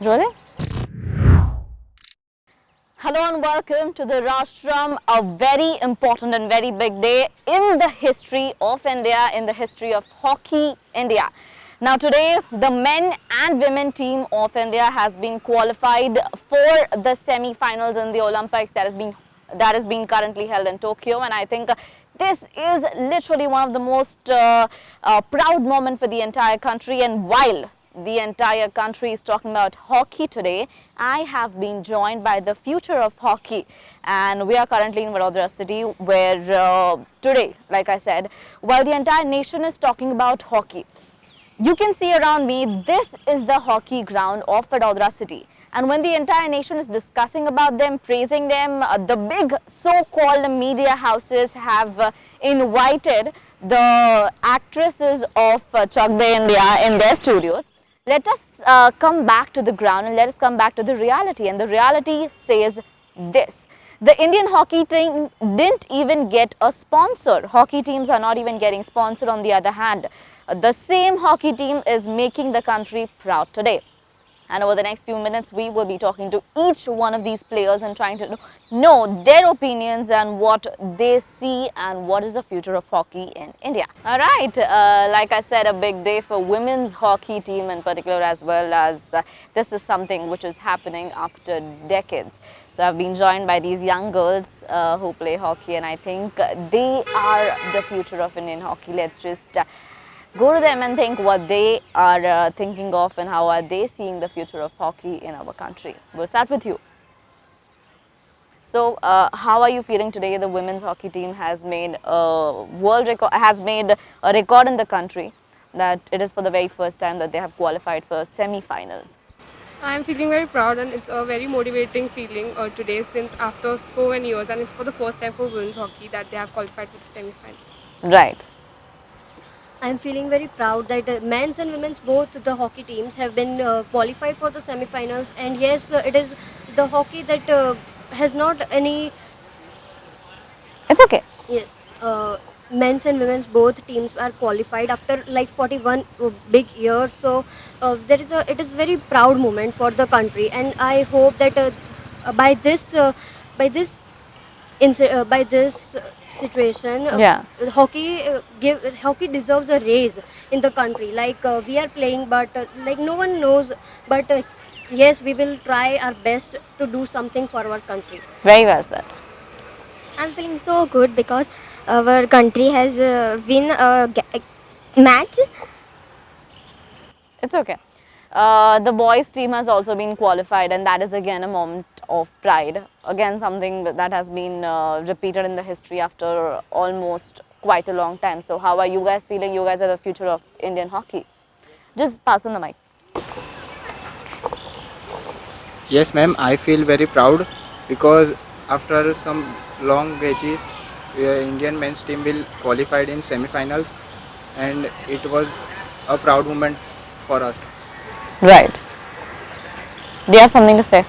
Rolling? Hello and welcome to the Rashtram, a very important and very big day in the history of India, in the history of Hockey India. Now today, the men and women team of India has been qualified for the semi-finals in the Olympics that is being currently held in Tokyo, and I think this is literally one of the most proud moment for the entire country. And while the entire country is talking about hockey today, I have been joined by the future of hockey, and we are currently in Vadodara city where today, like I said, while the entire nation is talking about hockey, you can see around me, this is the hockey ground of Vadodara city. And when the entire nation is discussing about them, praising them, the big so-called media houses have invited the actresses of Chak De India in their studios. Let us come back to the ground and let us come back to the reality. And the reality says this. The Indian hockey team didn't even get a sponsor. Hockey teams are not even getting sponsored. On the other hand, the same hockey team is making the country proud today. And over the next few minutes, we will be talking to each one of these players and trying to know their opinions and what they see and what is the future of hockey in India. All right, like I said, a big day for women's hockey team in particular, as well as this is something which is happening after decades. So I've been joined by these young girls who play hockey, and I think they are the future of Indian hockey. Let's just go to them and think what they are thinking of and how are they seeing the future of hockey in our country. We'll start with you. So, how are you feeling today? The women's hockey team has made a world record, has made a record in the country, that it is for the very first time that they have qualified for semi-finals. I'm feeling very proud, and it's a very motivating feeling today, since after so many years, and it's for the first time for women's hockey that they have qualified for the semi-finals. Right. I'm feeling very proud that men's and women's both the hockey teams have been qualified for the semi-finals, and yes, it is the hockey that has not any It's okay. yeah, men's and women's both teams are qualified after like 41 big years. So it is very proud moment for the country, and I hope that by this by this by this situation, Yeah. hockey deserves a raise in the country. Like we are playing, but like no one knows. But yes, we will try our best to do something for our country. Very well said. I'm feeling so good because our country has win a match. It's okay. The boys team has also been qualified, and that is again a moment of pride. Again, something that has been repeated in the history after almost quite a long time. So how are you guys feeling? You guys are the future of Indian hockey. Just pass on the mic. Yes, ma'am, I feel very proud because after some long wages, Indian men's team will qualified in semi-finals, and it was a proud moment for us. Right. Do you have something to say?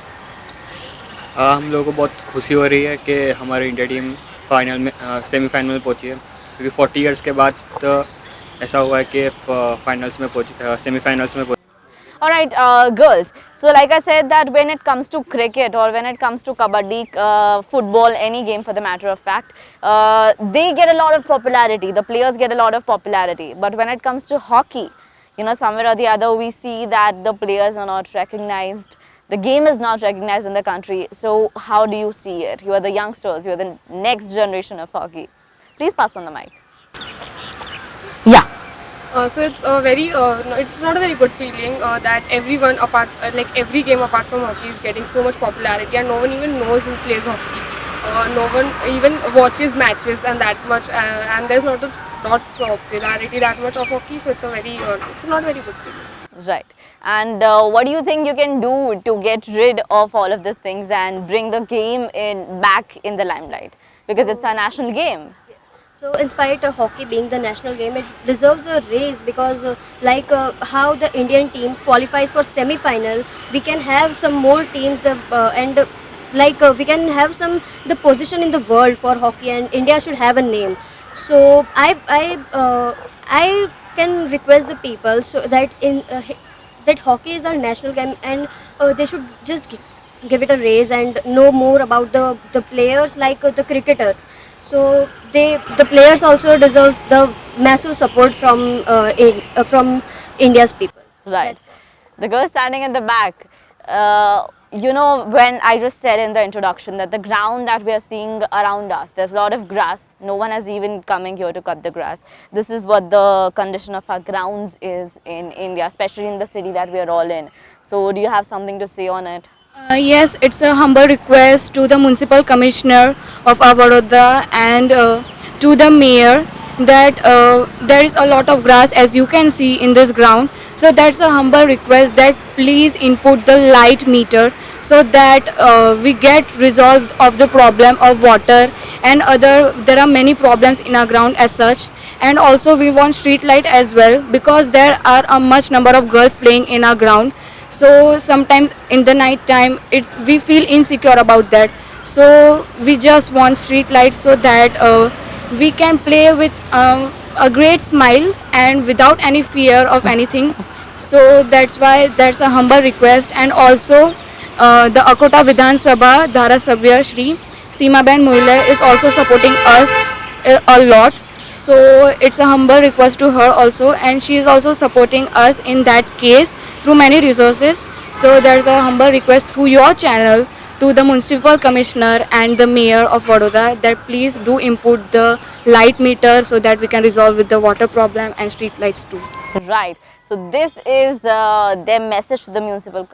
हम लोगों को बहुत खुशी हो रही है कि हमारी इंडिया टीम फाइनल में सेमीफाइनल में पहुंची है, क्योंकि 40 इयर्स के बाद ऐसा हुआ है कि फाइनल्स में पहुंची, सेमीफाइनल्स में पहुंची. All right, girls. So, like I said, that when it comes to cricket or when it comes to kabaddi, football, any game for the matter of fact, they get a lot of popularity. The players get a lot of popularity. But when it comes to hockey, you know, somewhere or the other, we see that the players are not recognized. The game is not recognized in the country. So, how do you see it? You are the youngsters. You are the next generation of hockey. Please pass on the mic. Yeah. So it's a very, no, it's not a very good feeling that everyone apart, like every game apart from hockey is getting so much popularity, and no one even knows who plays hockey. No one even watches matches and that much, and there's not popularity that much of hockey. So it's a very, it's not a very good feeling. Right. And what do you think you can do to get rid of all of these things and bring the game back in the limelight? Because it's a national game. So, in spite of hockey being the national game, it deserves a raise because, how the Indian teams qualifies for semi-final, we can have some more teams, we can have the position in the world for hockey, and India should have a name. So, I can request the people so that that hockey is our national game, and they should just give it a raise and know more about the players like the cricketers. So the players also deserves the massive support from India's people. Right. That's all. The girl standing at the back, you know, when I just said in the introduction that the ground that we are seeing around us, there's a lot of grass. No one has even coming here to cut the grass. This is what the condition of our grounds is in India, especially in the city that we are all in. So do you have something to say on it? Yes, it's a humble request to the Municipal Commissioner of our Vadodara and to the Mayor that there is a lot of grass as you can see in this ground. So that's a humble request that please input the light meter so that we get resolved of the problem of water and other, there are many problems in our ground as such. And also we want street light as well because there are a much number of girls playing in our ground. So sometimes in the night time we feel insecure about that, so we just want street lights so that we can play with a great smile and without any fear of anything. So that's why that's a humble request. And also the Akota Vidhan Sabha Dharasabhya Shri Seema Ben Moile is also supporting us a lot. So it's a humble request to her also, and she is also supporting us in that case through many resources. So there's a humble request through your channel to the Municipal Commissioner and the Mayor of Vadodara that please do input the light meter so that we can resolve with the water problem and street lights too. Right. So this is their message to the municipal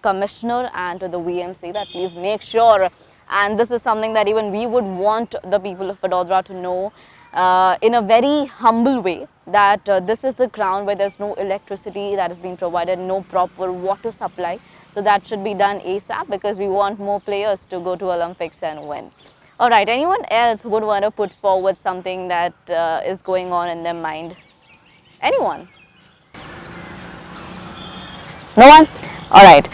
commissioner and to the VMC that please make sure, and this is something that even we would want the people of Vadodara to know in a very humble way, that this is the ground where there's no electricity that is being provided, no proper water supply. So that should be done ASAP because we want more players to go to Olympics and win. All right, anyone else who would want to put forward something that is going on in their mind? Anyone? No one? All right.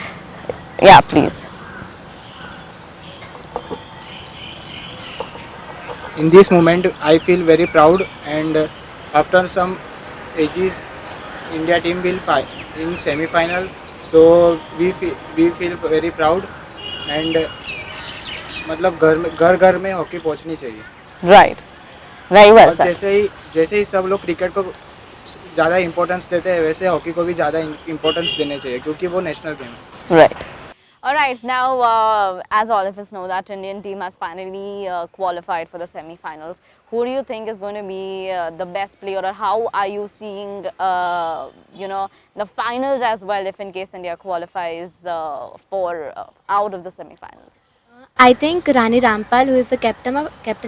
Yeah, please. In this moment, I feel very proud, and after some ages, India team will fight in semi-final. So we feel very proud, and मतलब घर घर में hockey पहुंचनी चाहिए. Right. Very well और said. जैसे ही सब लोग क्रिकेट को ज़्यादा इम्पोर्टेंस देते हैं, वैसे हॉकी को भी ज़्यादा इम्पोर्टेंस देने चाहिए क्योंकि वो नेशनल गेम है. Right. All right. Now, as all of us know, that Indian team has finally qualified for the semi-finals. Who do you think is going to be the best player, or how are you seeing, you know, the finals as well, if in case India qualifies for out of the semi-finals? I think Rani Rampal, who is the captain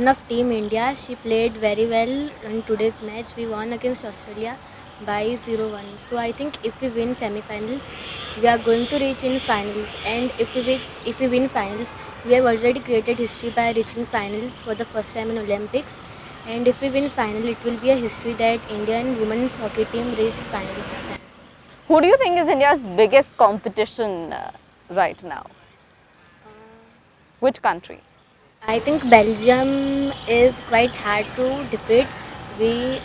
of Team India, she played very well in today's match. We won against Australia by 0-1. So I think if we win semi-finals, we are going to reach in finals. And if we win finals, we have already created history by reaching finals for the first time in Olympics. And if we win final, it will be a history that Indian women's hockey team reached finals this time. Who do you think is India's biggest competition right now? Which country? I think Belgium is quite hard to defeat. We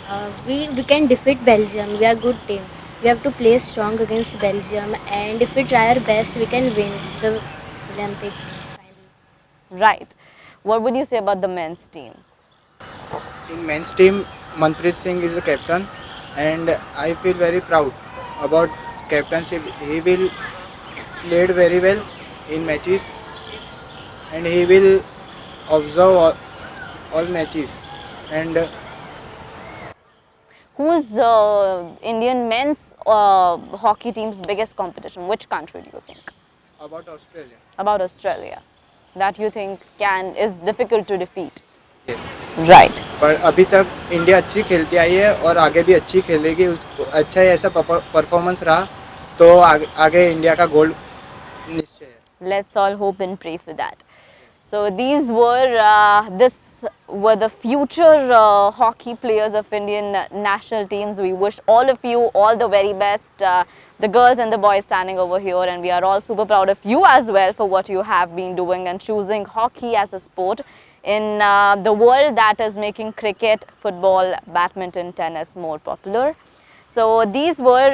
can defeat Belgium. We are a good team. We have to play strong against Belgium, and if we try our best, we can win the Olympics finally. Right. What would you say about the men's team? In men's team, Manpreet Singh is the captain, and I feel very proud about captainship. He will played very well in matches, and he will observe all matches. And Who's Indian men's hockey team's biggest competition? Which country do you think? about Australia, About Australia, that you think is difficult to defeat? yes. Right. पर अभी तक India अच्छी खेलती आई है और आगे भी अच्छी खेलेगी. अच्छा ही ऐसा परफॉर्मेंस रहा तो आगे इंडिया का गोल्ड निश्चय है. Let's all hope and pray for that. So these were the future hockey players of Indian national teams. We wish all of you all the very best, the girls and the boys standing over here, and we are all super proud of you as well for what you have been doing and choosing hockey as a sport in the world that is making cricket, football, badminton, tennis more popular. So these were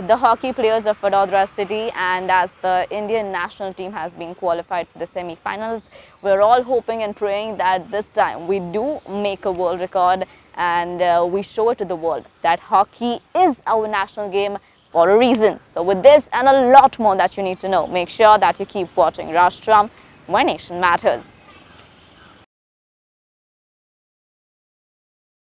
the hockey players of Vadodara city, and as the Indian national team has been qualified for the semi-finals, we're all hoping and praying that this time we do make a world record and we show it to the world that hockey is our national game for a reason. So with this and a lot more that you need to know, make sure that you keep watching Rashtram, where nation matters.